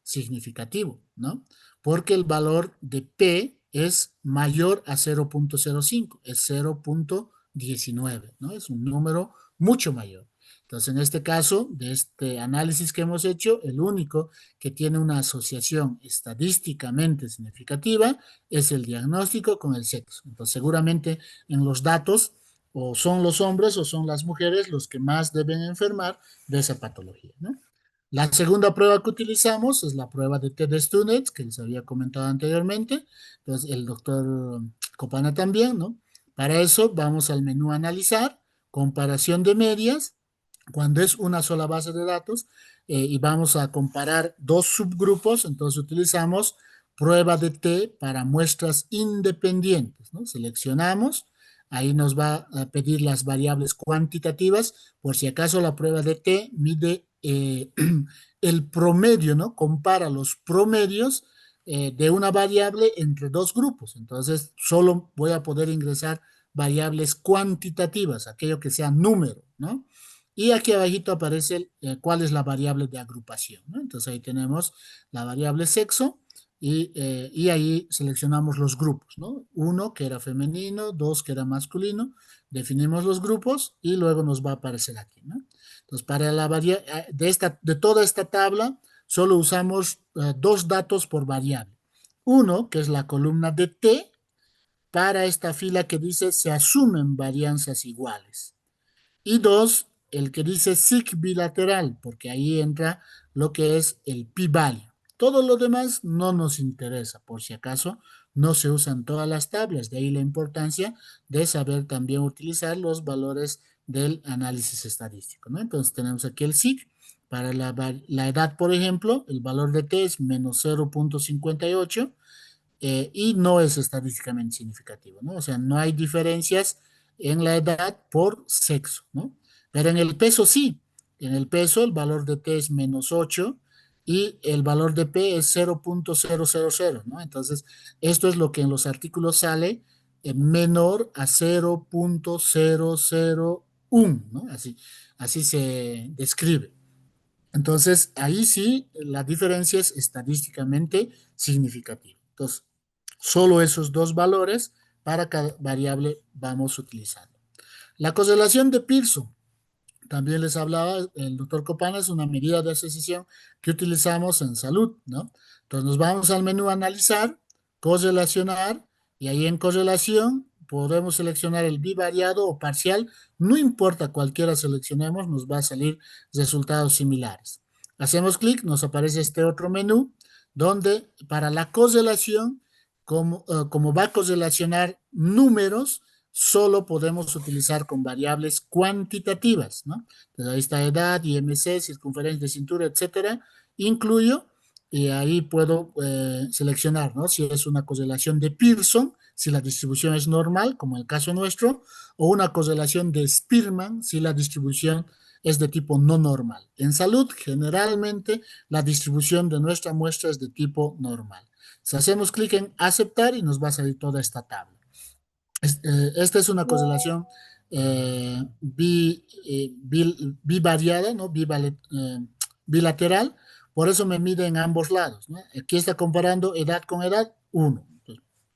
significativo, ¿no? Porque el valor de P es mayor a 0.05, es 0.19, ¿no? Es un número mucho mayor. Entonces, en este caso, de este análisis que hemos hecho, el único que tiene una asociación estadísticamente significativa es el diagnóstico con el sexo. Entonces, seguramente en los datos o son los hombres o son las mujeres los que más deben enfermar de esa patología, ¿no? La segunda prueba que utilizamos es la prueba de TED-Stunets, que les había comentado anteriormente. Entonces, el doctor Copana también, ¿no? Para eso vamos al menú analizar, comparación de medias, cuando es una sola base de datos, y vamos a comparar dos subgrupos, entonces utilizamos prueba de T para muestras independientes, ¿no? Seleccionamos, ahí nos va a pedir las variables cuantitativas, por si acaso la prueba de T mide el promedio, ¿no? Compara los promedios de una variable entre dos grupos. Entonces, solo voy a poder ingresar variables cuantitativas, aquello que sea número, ¿no? Y aquí abajito aparece cuál es la variable de agrupación, ¿no? Entonces ahí tenemos la variable sexo y ahí seleccionamos los grupos, ¿no? Uno que era femenino, dos que era masculino, definimos los grupos y luego nos va a aparecer aquí, ¿no? Entonces, para la de toda esta tabla, solo usamos dos datos por variable. Uno, que es la columna de T, para esta fila que dice se asumen varianzas iguales. Y dos, el que dice sig bilateral, porque ahí entra lo que es el p-value. Todo lo demás no nos interesa, por si acaso no se usan todas las tablas, de ahí la importancia de saber también utilizar los valores del análisis estadístico, ¿no? Entonces tenemos aquí el sig, para la edad, por ejemplo, el valor de t es menos 0.58 y no es estadísticamente significativo, ¿no? O sea, no hay diferencias en la edad por sexo, ¿no? Pero en el peso sí. En el peso el valor de T es menos 8 y el valor de P es 0.000, ¿no? Entonces, esto es lo que en los artículos sale menor a 0.001, ¿no? Así se describe. Entonces, ahí sí, la diferencia es estadísticamente significativa. Entonces, solo esos dos valores para cada variable vamos utilizando. La correlación de Pearson, también les hablaba el doctor Copana, es una medida de asociación que utilizamos en salud, ¿no? Entonces nos vamos al menú analizar, correlacionar, y ahí en correlación podemos seleccionar el bivariado o parcial, no importa cualquiera seleccionemos, nos va a salir resultados similares. Hacemos clic, nos aparece este otro menú, donde para la correlación, como va a correlacionar números, solo podemos utilizar con variables cuantitativas, ¿no? Entonces ahí está edad, IMC, circunferencia de cintura, etcétera. Incluyo y ahí puedo seleccionar, ¿no? Si es una correlación de Pearson, si la distribución es normal, como el caso nuestro, o una correlación de Spearman, si la distribución es de tipo no normal. En salud, generalmente, la distribución de nuestra muestra es de tipo normal. Si hacemos clic en aceptar y nos va a salir toda esta tabla. Esta es una correlación bivariada, ¿no? Bilateral, por eso me mide en ambos lados, ¿no? Aquí está comparando edad con edad, 1,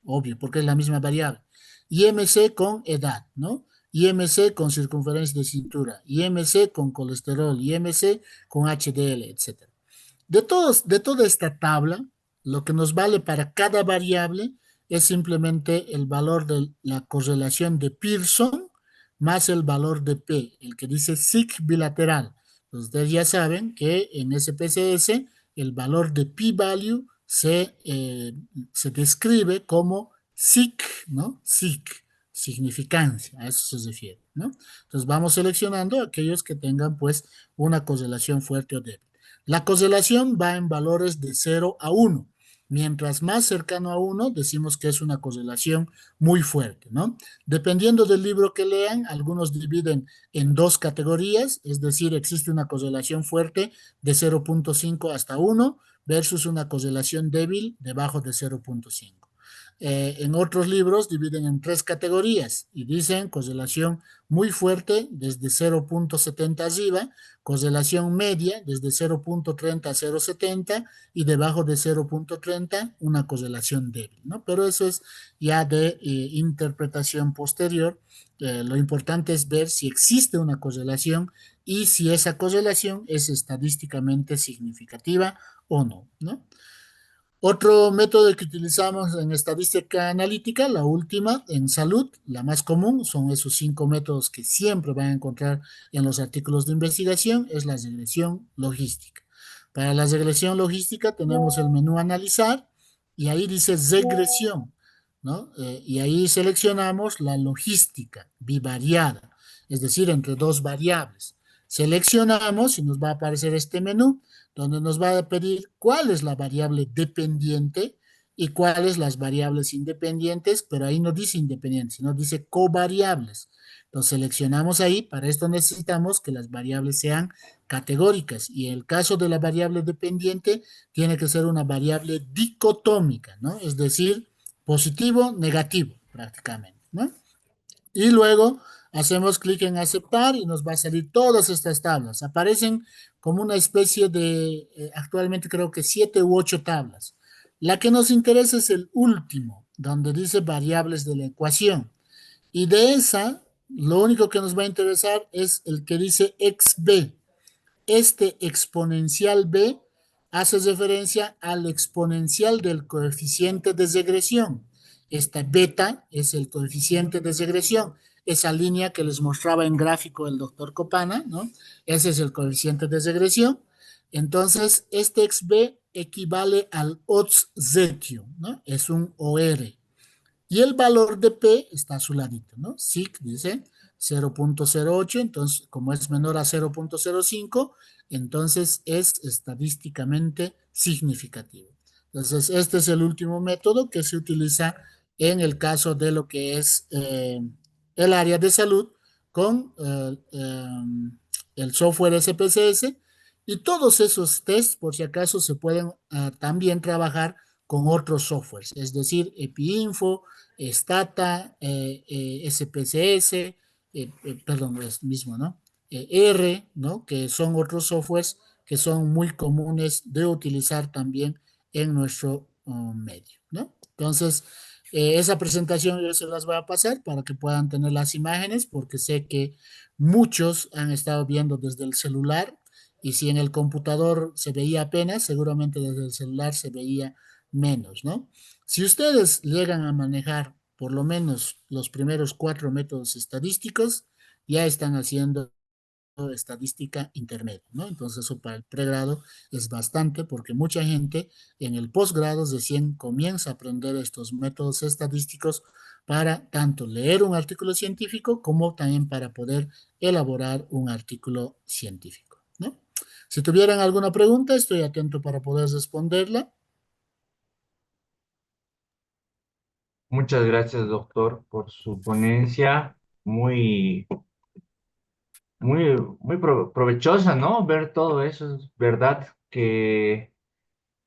obvio, porque es la misma variable. IMC con edad, ¿no? IMC con circunferencia de cintura, IMC con colesterol, IMC con HDL, etcétera. De toda esta tabla, lo que nos vale para cada variable es simplemente el valor de la correlación de Pearson más el valor de P, el que dice sig bilateral. Entonces, ustedes ya saben que en SPSS el valor de p-value se describe como sig, ¿no? Sig, significancia, a eso se refiere, ¿no? Entonces vamos seleccionando aquellos que tengan pues una correlación fuerte o débil. La correlación va en valores de 0 a 1. Mientras más cercano a 1, decimos que es una correlación muy fuerte, ¿no? Dependiendo del libro que lean, algunos dividen en dos categorías, es decir, existe una correlación fuerte de 0.5 hasta 1 versus una correlación débil debajo de 0.5. En otros libros dividen en tres categorías y dicen correlación muy fuerte desde 0,70 arriba, correlación media desde 0,30 a 0,70 y debajo de 0,30 una correlación débil, ¿no? Pero eso es ya de interpretación posterior. Lo importante es ver si existe una correlación y si esa correlación es estadísticamente significativa o no, ¿no? Otro método que utilizamos en estadística analítica, la última en salud, la más común, son esos 5 métodos que siempre van a encontrar en los artículos de investigación, es la regresión logística. Para la regresión logística tenemos el menú analizar y ahí dice regresión, ¿no? Y ahí seleccionamos la logística bivariada, es decir, entre dos variables. Seleccionamos y nos va a aparecer este menú donde nos va a pedir cuál es la variable dependiente y cuáles las variables independientes, pero ahí no dice independientes, sino dice covariables. Entonces seleccionamos ahí, para esto necesitamos que las variables sean categóricas y en el caso de la variable dependiente tiene que ser una variable dicotómica, ¿no? Es decir, positivo, negativo prácticamente, ¿no? Y luego hacemos clic en aceptar y nos va a salir todas estas tablas. Aparecen como una especie de, actualmente creo que 7 u 8 tablas. La que nos interesa es el último, donde dice variables de la ecuación. Y de esa, lo único que nos va a interesar es el que dice xb. Este exponencial b hace referencia al exponencial del coeficiente de regresión. Esta beta es el coeficiente de regresión. Esa línea que les mostraba en gráfico el doctor Copana, ¿no? Ese es el coeficiente de regresión. Entonces, este xb equivale al odds ratio, ¿no? Es un OR. Y el valor de P está a su ladito, ¿no? SIC dice 0,08, entonces como es menor a 0,05, entonces es estadísticamente significativo. Entonces, este es el último método que se utiliza en el caso de lo que es el área de salud con el software SPSS y todos esos tests, por si acaso, se pueden también trabajar con otros softwares, es decir, EpiInfo, Stata, SPSS, perdón, es mismo, ¿no? R, ¿no? Que son otros softwares que son muy comunes de utilizar también en nuestro medio, ¿no? Entonces, esa presentación yo se las voy a pasar para que puedan tener las imágenes, porque sé que muchos han estado viendo desde el celular y si en el computador se veía apenas, seguramente desde el celular se veía menos, ¿no? Si ustedes llegan a manejar por lo menos los primeros 4 métodos estadísticos, ya están haciendo estadística intermedia, ¿no? Entonces eso para el pregrado es bastante porque mucha gente en el posgrado recién comienza a aprender estos métodos estadísticos para tanto leer un artículo científico como también para poder elaborar un artículo científico, ¿no? Si tuvieran alguna pregunta, estoy atento para poder responderla. Muchas gracias, doctor, por su ponencia. Muy, muy provechosa, ¿no? Ver todo eso. Es verdad que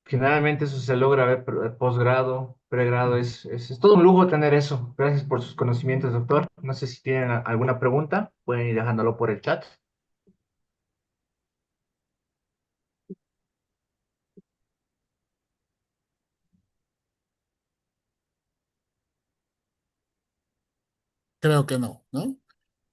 generalmente eso se logra ver posgrado, pregrado. Es todo un lujo tener eso. Gracias por sus conocimientos, doctor. No sé si tienen alguna pregunta. Pueden ir dejándolo por el chat. Creo que no, ¿no?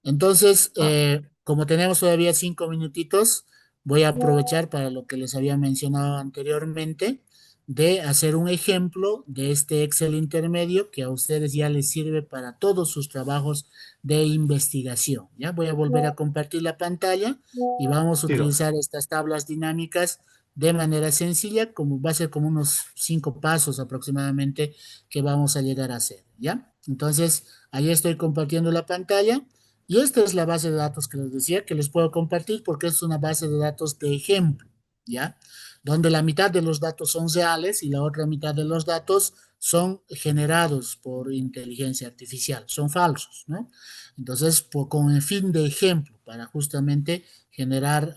Entonces, Ah, como tenemos todavía 5 minutitos, voy a aprovechar para lo que les había mencionado anteriormente, de hacer un ejemplo de este Excel intermedio que a ustedes ya les sirve para todos sus trabajos de investigación. Ya voy a volver a compartir la pantalla y vamos a sí, doctor. utilizar estas tablas dinámicas de manera sencilla, como va a ser como unos 5 pasos aproximadamente que vamos a llegar a hacer. ¿Ya? Entonces, ahí estoy compartiendo la pantalla. Y esta es la base de datos que les decía que les puedo compartir porque es una base de datos de ejemplo, ¿ya? Donde la mitad de los datos son reales y la otra mitad de los datos son generados por inteligencia artificial, son falsos, ¿no? Entonces, con el fin de ejemplo, para justamente generar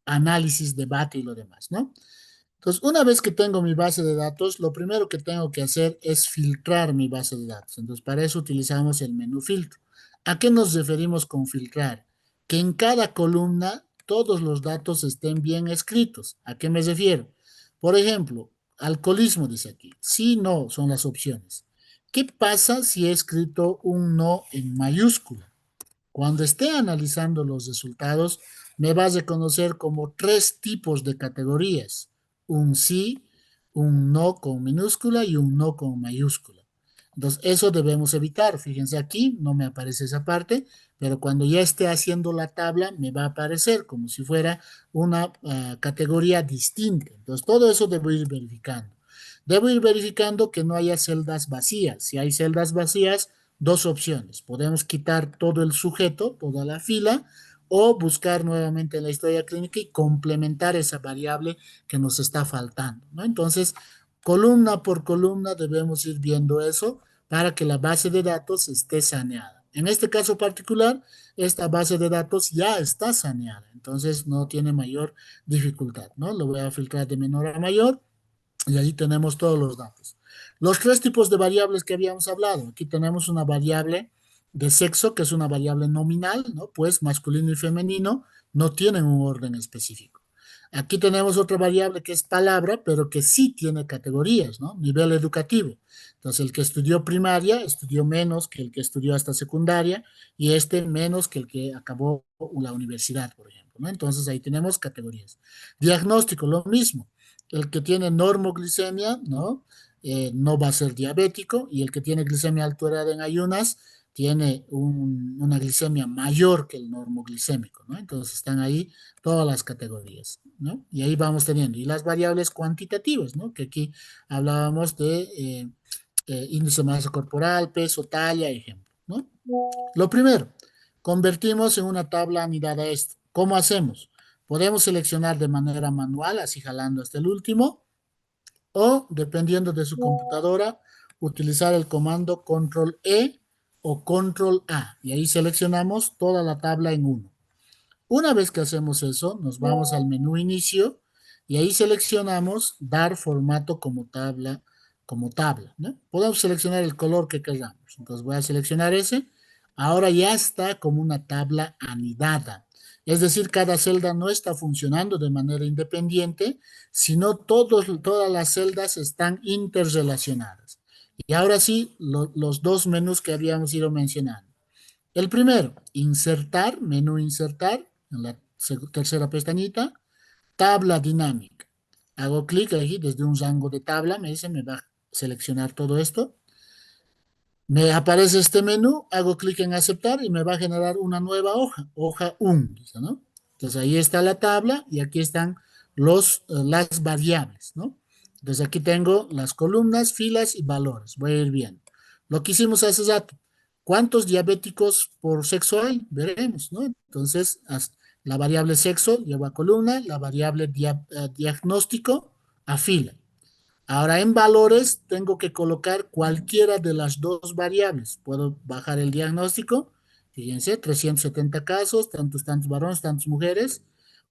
análisis, debate y lo demás, ¿no? Entonces, una vez que tengo mi base de datos, lo primero que tengo que hacer es filtrar mi base de datos. Entonces, para eso utilizamos el menú filtro. ¿A qué nos referimos con filtrar? Que en cada columna todos los datos estén bien escritos. ¿A qué me refiero? Por ejemplo, alcoholismo dice aquí. Sí, no son las opciones. ¿Qué pasa si he escrito un no en mayúscula? Cuando esté analizando los resultados, me va a reconocer como tres tipos de categorías: un sí, un no con minúscula y un no con mayúscula. Entonces, eso debemos evitar. Fíjense aquí, no me aparece esa parte, pero cuando ya esté haciendo la tabla, me va a aparecer como si fuera una categoría distinta. Entonces, todo eso debo ir verificando. Debo ir verificando que no haya celdas vacías. Si hay celdas vacías, dos opciones. Podemos quitar todo el sujeto, toda la fila, o buscar nuevamente en la historia clínica y complementar esa variable que nos está faltando, ¿no? Entonces, columna por columna debemos ir viendo eso para que la base de datos esté saneada. En este caso particular, esta base de datos ya está saneada, entonces no tiene mayor dificultad, ¿no? Lo voy a filtrar de menor a mayor y ahí tenemos todos los datos. Los tres tipos de variables que habíamos hablado. Aquí tenemos una variable de sexo, que es una variable nominal, ¿no? Pues masculino y femenino no tienen un orden específico. Aquí tenemos otra variable que es palabra, pero que sí tiene categorías, ¿no? Nivel educativo. Entonces, el que estudió primaria estudió menos que el que estudió hasta secundaria y este menos que el que acabó la universidad, por ejemplo, ¿no? Entonces, ahí tenemos categorías. Diagnóstico, lo mismo. El que tiene normoglicemia, ¿no? No va a ser diabético, y el que tiene glicemia alterada en ayunas tiene una glicemia mayor que el normoglicémico, ¿no? Entonces están ahí todas las categorías, ¿no? Y ahí vamos teniendo. Y las variables cuantitativas, ¿no? Que aquí hablábamos de índice de masa corporal, peso, talla, ejemplo, ¿no? Lo primero, convertimos en una tabla anidada esto. ¿Cómo hacemos? Podemos seleccionar de manera manual, así jalando hasta el último, o dependiendo de su computadora, utilizar el comando control E o control A. Y ahí seleccionamos toda la tabla en uno. Una vez que hacemos eso, nos vamos al menú inicio y ahí seleccionamos dar formato como tabla, ¿no? Podemos seleccionar el color que queramos. Entonces voy a seleccionar ese. Ahora ya está como una tabla anidada. Es decir, cada celda no está funcionando de manera independiente, sino todas las celdas están interrelacionadas. Y ahora sí, los dos menús que habíamos ido mencionando. El primero, insertar, menú insertar, en la tercera pestañita, tabla dinámica. Hago clic aquí desde un rango de tabla, me dice, me va a seleccionar todo esto. Me aparece este menú, hago clic en aceptar y me va a generar una nueva hoja, hoja 1, ¿no? Entonces ahí está la tabla y aquí están las variables, ¿no? Entonces aquí tengo las columnas, filas y valores. Voy a ir viendo. Lo que hicimos hace rato. ¿Cuántos diabéticos por sexo hay? Veremos, ¿no? Entonces, la variable sexo lleva a columna, la variable diagnóstico a fila. Ahora en valores tengo que colocar cualquiera de las dos variables. Puedo bajar el diagnóstico, fíjense, 370 casos, tantos varones, tantas mujeres,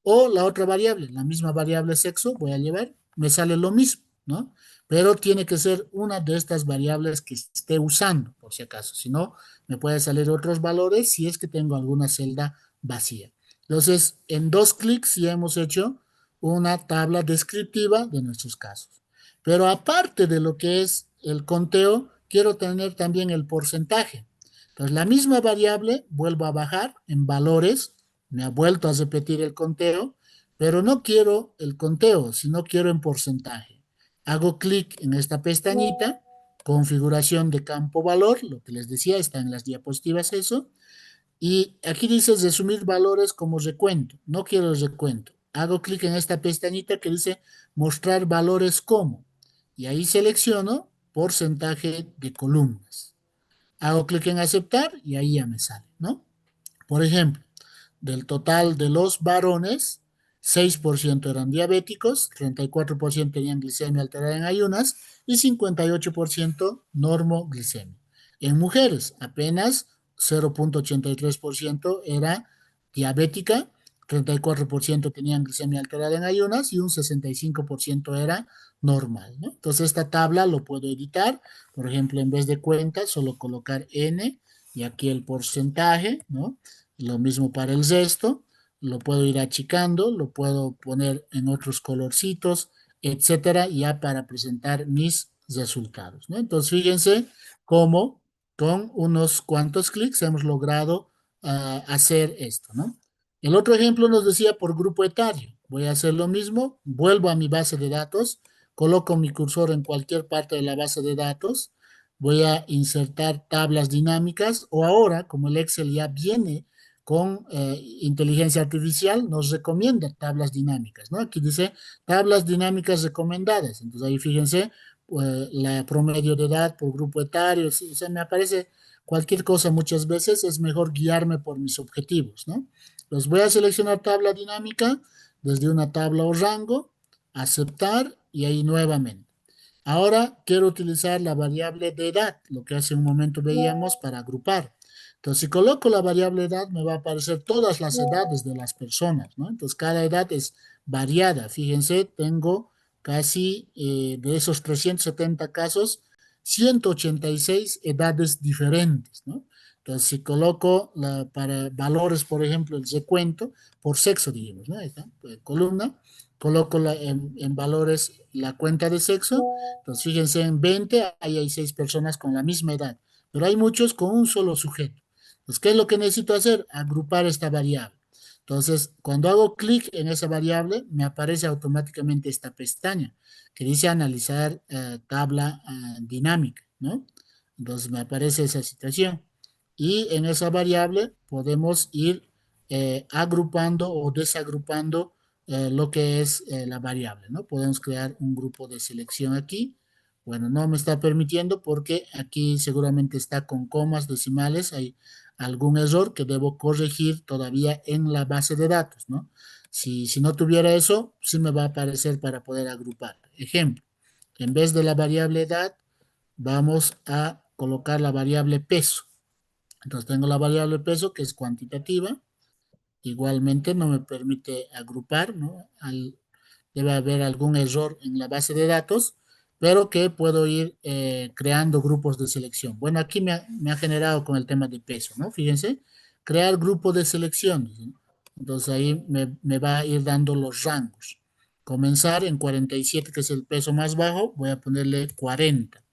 o la otra variable, la misma variable sexo, voy a llevar, me sale lo mismo, ¿no? Pero tiene que ser una de estas variables que esté usando, por si acaso. Si no, me puede salir otros valores si es que tengo alguna celda vacía. Entonces, en dos clics ya hemos hecho una tabla descriptiva de nuestros casos. Pero aparte de lo que es el conteo, quiero tener también el porcentaje. Entonces, la misma variable vuelvo a bajar en valores, me ha vuelto a repetir el conteo, pero no quiero el conteo, sino quiero en porcentaje. Hago clic en esta pestañita, configuración de campo valor, lo que les decía, está en las diapositivas eso, y aquí dice resumir valores como recuento. No quiero el recuento. Hago clic en esta pestañita que dice mostrar valores como. Y ahí selecciono porcentaje de columnas. Hago clic en aceptar y ahí ya me sale, ¿no? Por ejemplo, del total de los varones, 6% eran diabéticos, 34% tenían glicemia alterada en ayunas y 58% normoglicemia. En mujeres, apenas 0,83% era diabética, 34% tenían glicemia alterada en ayunas y un 65% era normal, ¿no? Entonces esta tabla lo puedo editar, por ejemplo, en vez de cuenta, solo colocar N y aquí el porcentaje, ¿no? Lo mismo para el resto, lo puedo ir achicando, lo puedo poner en otros colorcitos, etcétera, ya para presentar mis resultados, ¿no? Entonces fíjense cómo con unos cuantos clics hemos logrado hacer esto, ¿no? El otro ejemplo nos decía por grupo etario. Voy a hacer lo mismo, vuelvo a mi base de datos, coloco mi cursor en cualquier parte de la base de datos, voy a insertar tablas dinámicas o ahora, como el Excel ya viene con inteligencia artificial, nos recomienda tablas dinámicas, ¿no? Aquí dice tablas dinámicas recomendadas. Entonces ahí fíjense, la promedio de edad por grupo etario, o sea, me aparece cualquier cosa muchas veces, es mejor guiarme por mis objetivos, ¿no? Los voy a seleccionar tabla dinámica desde una tabla o rango, aceptar y ahí nuevamente. Ahora quiero utilizar la variable de edad, lo que hace un momento veíamos para agrupar. Entonces, si coloco la variable edad, me va a aparecer todas las edades de las personas, ¿no? Entonces, cada edad es variada. Fíjense, tengo casi de esos 370 casos, 186 edades diferentes, ¿no? Entonces, si coloco para valores, por ejemplo, el recuento por sexo, digamos, ¿no? Ahí está, columna, coloco en valores la cuenta de sexo. Entonces, fíjense, en 20 ahí hay 6 personas con la misma edad, pero hay muchos con un solo sujeto. Entonces, ¿qué es lo que necesito hacer? Agrupar esta variable. Entonces, cuando hago clic en esa variable, me aparece automáticamente esta pestaña que dice analizar tabla dinámica, ¿no? Entonces, me aparece esa situación. Y en esa variable podemos ir agrupando o desagrupando lo que es la variable, ¿no? Podemos crear un grupo de selección aquí. Bueno, no me está permitiendo porque aquí seguramente está con comas decimales, hay algún error que debo corregir todavía en la base de datos, ¿no? Si no tuviera eso, sí me va a aparecer para poder agrupar. Ejemplo, en vez de la variable edad, vamos a colocar la variable peso. Entonces tengo la variable peso que es cuantitativa. Igualmente no me permite agrupar, ¿no? Debe haber algún error en la base de datos, pero que puedo ir creando grupos de selección. Bueno, aquí me ha generado con el tema de peso, ¿no? Fíjense, crear grupo de selección, ¿no? Entonces ahí me va a ir dando los rangos. Comenzar en 47, que es el peso más bajo, voy a ponerle 40.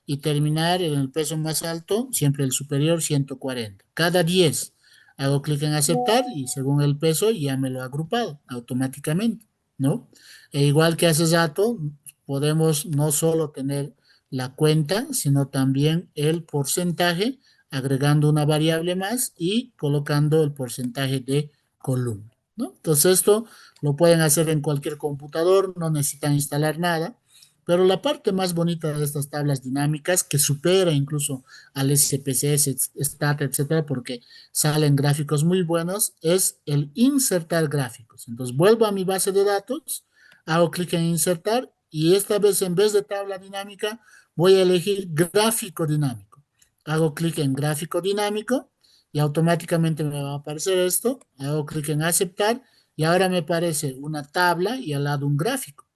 Y terminar en el peso más alto, siempre el superior, 140. Cada 10 hago clic en aceptar y según el peso ya me lo ha agrupado automáticamente, ¿no? E igual que hace rato, podemos no solo tener la cuenta, sino también el porcentaje, agregando una variable más y colocando el porcentaje de columna, ¿no? Entonces esto lo pueden hacer en cualquier computador, no necesitan instalar nada. Pero la parte más bonita de estas tablas dinámicas, que supera incluso al SPSS, Stat, etcétera, porque salen gráficos muy buenos, es el insertar gráficos. Entonces vuelvo a mi base de datos, hago clic en insertar y esta vez en vez de tabla dinámica voy a elegir gráfico dinámico. Hago clic en gráfico dinámico y automáticamente me va a aparecer esto. Hago clic en aceptar y ahora me aparece una tabla y al lado un gráfico.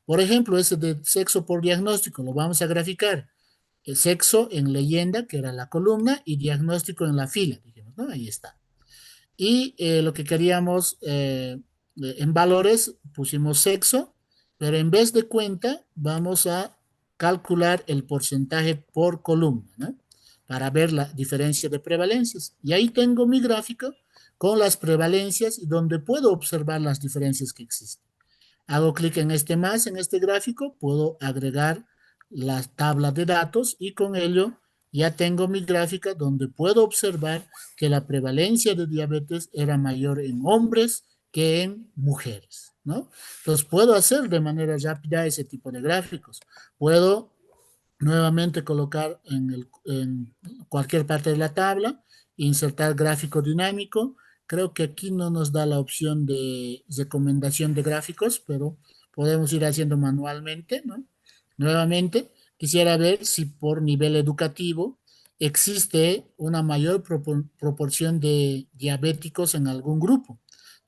Por ejemplo, ese de sexo por diagnóstico lo vamos a graficar. El sexo en leyenda, que era la columna, y diagnóstico en la fila, dijimos, ¿no? Ahí está. Y lo que queríamos en valores pusimos sexo, pero en vez de cuenta vamos a calcular el porcentaje por columna, ¿no? Para ver la diferencia de prevalencias. Y ahí tengo mi gráfico con las prevalencias donde puedo observar las diferencias que existen. Hago clic en este más, en este gráfico, puedo agregar la tabla de datos y con ello ya tengo mi gráfica donde puedo observar que la prevalencia de diabetes era mayor en hombres que en mujeres, ¿no? Entonces puedo hacer de manera rápida ese tipo de gráficos. Puedo nuevamente colocar en cualquier parte de la tabla, insertar gráfico dinámico. Creo que aquí no nos da la opción de recomendación de gráficos, pero podemos ir haciendo manualmente, ¿no? Nuevamente, quisiera ver si por nivel educativo existe una mayor proporción de diabéticos en algún grupo.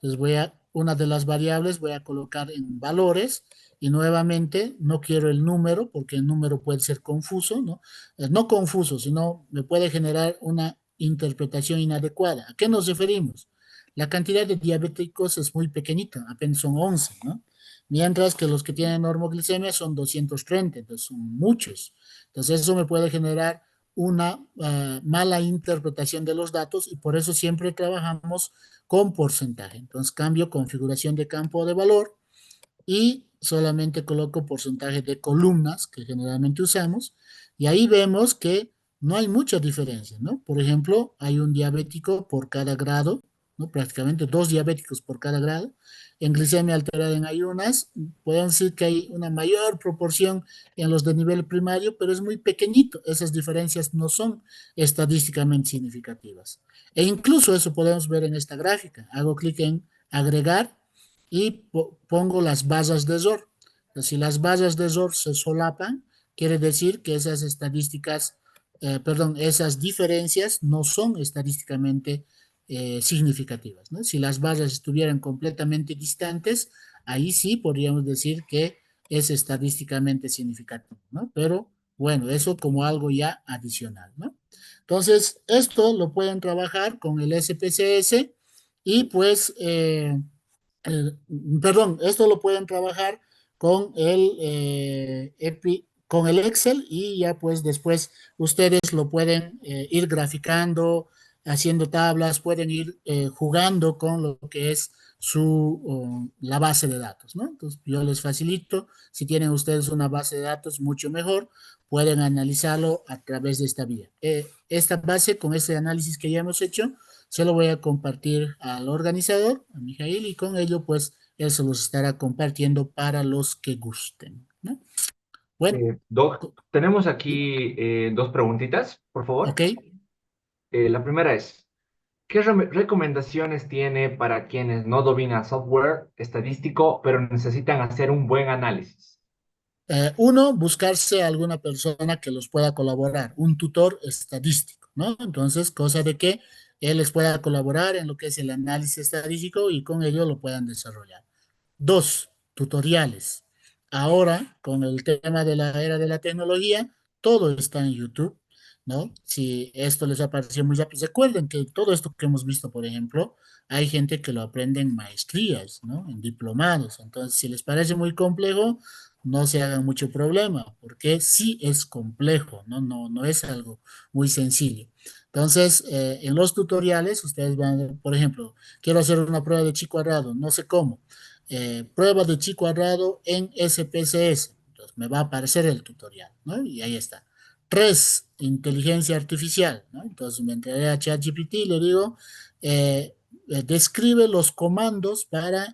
Entonces una de las variables voy a colocar en valores y nuevamente no quiero el número porque el número puede ser confuso, ¿no? No confuso, sino me puede generar una interpretación inadecuada. ¿A qué nos referimos? La cantidad de diabéticos es muy pequeñita, apenas son 11, ¿no? Mientras que los que tienen normoglicemia son 230, entonces son muchos. Entonces eso me puede generar una mala interpretación de los datos y por eso siempre trabajamos con porcentaje. Entonces cambio configuración de campo de valor y solamente coloco porcentaje de columnas que generalmente usamos y ahí vemos que no hay mucha diferencia, ¿no? Por ejemplo, hay un diabético por cada grado, ¿no? Prácticamente dos diabéticos por cada grado. En glicemia alterada en ayunas, pueden decir que hay una mayor proporción en los de nivel primario, pero es muy pequeñito. Esas diferencias no son estadísticamente significativas. E incluso eso podemos ver en esta gráfica. Hago clic en agregar y pongo las basas de error. Si las basas de error se solapan, quiere decir que esas estadísticas, perdón, esas diferencias no son estadísticamente significativas, ¿no? Si las basas estuvieran completamente distantes, ahí sí podríamos decir que es estadísticamente significativo, ¿no? Pero bueno, eso como algo ya adicional, ¿no? Entonces, esto lo pueden trabajar con el SPSS y pues eh, perdón, esto lo pueden trabajar con con el Excel y ya pues después ustedes lo pueden ir graficando, haciendo tablas, pueden ir jugando con lo que es la base de datos, ¿no? Entonces yo les facilito, si tienen ustedes una base de datos mucho mejor, pueden analizarlo a través de esta vía. Esta base con este análisis que ya hemos hecho, se lo voy a compartir al organizador, a Mijail, y con ello, pues, él se los estará compartiendo para los que gusten, ¿no? Bueno, Doc, tenemos sí, aquí dos preguntitas, por ok. favor. La primera es, ¿qué recomendaciones tiene para quienes no dominan software estadístico, pero necesitan hacer un buen análisis? Uno, buscarse alguna persona que los pueda colaborar, un tutor estadístico, ¿no? Entonces, cosa de que él les pueda colaborar en lo que es el análisis estadístico y con ello lo puedan desarrollar. Dos, tutoriales. Ahora, con el tema de la era de la tecnología, todo está en YouTube, ¿no? Si esto les ha parecido muy rápido, recuerden que todo esto que hemos visto, por ejemplo, hay gente que lo aprende en maestrías, ¿no? En diplomados. Entonces, si les parece muy complejo, no se hagan mucho problema, porque sí es complejo, ¿no? No es algo muy sencillo. Entonces, en los tutoriales, ustedes van, por ejemplo, quiero hacer una prueba de chi cuadrado, no sé cómo. Prueba de chi cuadrado en SPSS. Entonces, me va a aparecer el tutorial, ¿no? Y ahí está. Tres, inteligencia artificial, ¿no? Entonces, me entraré a ChatGPT y le digo, describe los comandos para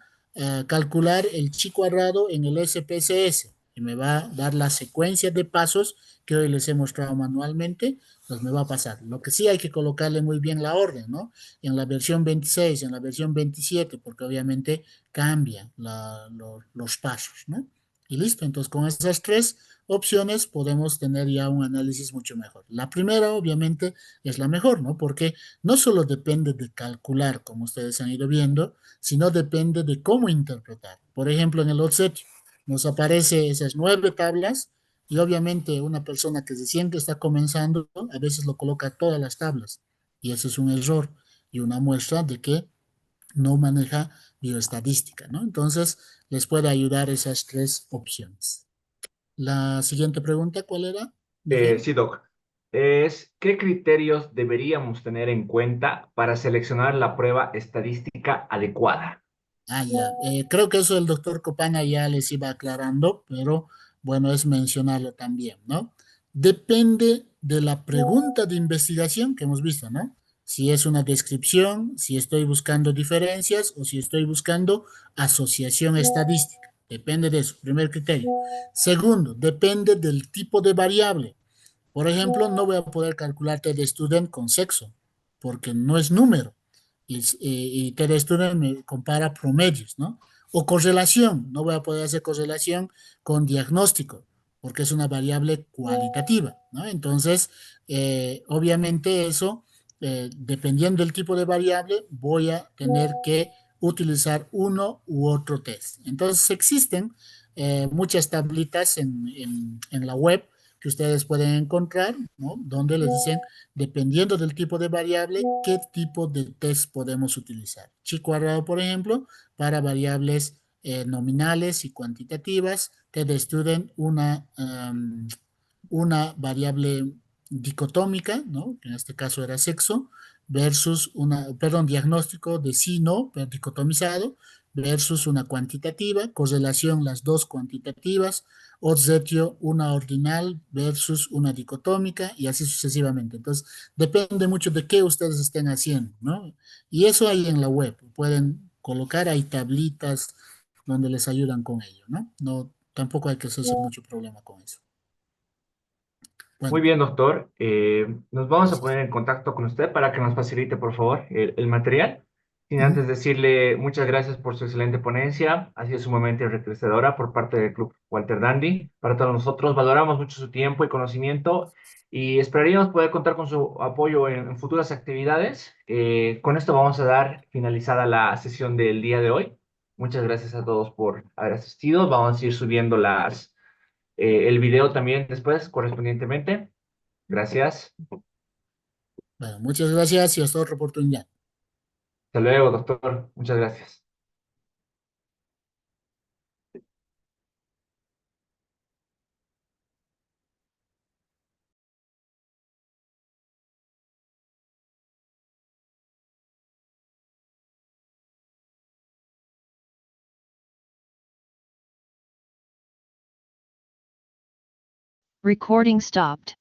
calcular el chi cuadrado en el SPSS y me va a dar la secuencia de pasos que hoy les he mostrado manualmente, pues me va a pasar. Lo que sí hay que colocarle muy bien la orden, ¿no? En la versión 26, en la versión 27, porque obviamente cambian los pasos, ¿no? Y listo, entonces con esas tres opciones podemos tener ya un análisis mucho mejor. La primera, obviamente, es la mejor, ¿no? Porque no solo depende de calcular, como ustedes han ido viendo, sino depende de cómo interpretar. Por ejemplo, en el obsequio nos aparece esas 9 tablas y obviamente una persona que se siente está comenzando, a veces lo coloca todas las tablas y eso es un error y una muestra de que no maneja bioestadística, ¿no? Entonces, les puede ayudar esas tres opciones. La siguiente pregunta, ¿cuál era, Miguel? Sí, Doc. ¿Qué criterios deberíamos tener en cuenta para seleccionar la prueba estadística adecuada? Ah, ya. Creo que eso el doctor Copana ya les iba aclarando, pero bueno, es mencionarlo también, ¿no? Depende de la pregunta de investigación que hemos visto, ¿no? Si es una descripción, si estoy buscando diferencias o si estoy buscando asociación estadística. Depende de eso, primer criterio. Segundo, depende del tipo de variable. Por ejemplo, no voy a poder calcular TD Student con sexo, porque no es número. Y TD Student me compara promedios, ¿no? O correlación, no voy a poder hacer correlación con diagnóstico, porque es una variable cualitativa, ¿no? Entonces, obviamente eso, dependiendo del tipo de variable, voy a tener que utilizar uno u otro test. Entonces existen muchas tablitas en la web que ustedes pueden encontrar, ¿no? Donde les dicen, dependiendo del tipo de variable, qué tipo de test podemos utilizar. Chi cuadrado, por ejemplo, para variables nominales y cuantitativas, te de student una variable dicotómica, ¿no? Que en este caso era sexo, versus perdón, diagnóstico de sí, no, pero dicotomizado, versus una cuantitativa, correlación las dos cuantitativas, objetio una ordinal versus una dicotómica y así sucesivamente. Entonces, depende mucho de qué ustedes estén haciendo, ¿no? Y eso hay en la web, pueden colocar ahí tablitas donde les ayudan con ello, ¿no? No, tampoco hay que hacerse mucho problema con eso. Muy Bueno, bien, doctor. Nos vamos a poner en contacto con usted para que nos facilite, por favor, el material. Sin ujú. antes decirle muchas gracias por su excelente ponencia. Ha sido sumamente enriquecedora por parte del Club Walter Dandy. Para todos nosotros, valoramos mucho su tiempo y conocimiento y esperaríamos poder contar con su apoyo en futuras actividades. Con esto vamos a dar finalizada la sesión del día de hoy. Muchas gracias a todos por haber asistido. Vamos a ir subiendo el video también después, correspondientemente. Gracias. Bueno, muchas gracias y hasta otra oportunidad. Hasta luego, doctor. Muchas gracias. Recording stopped.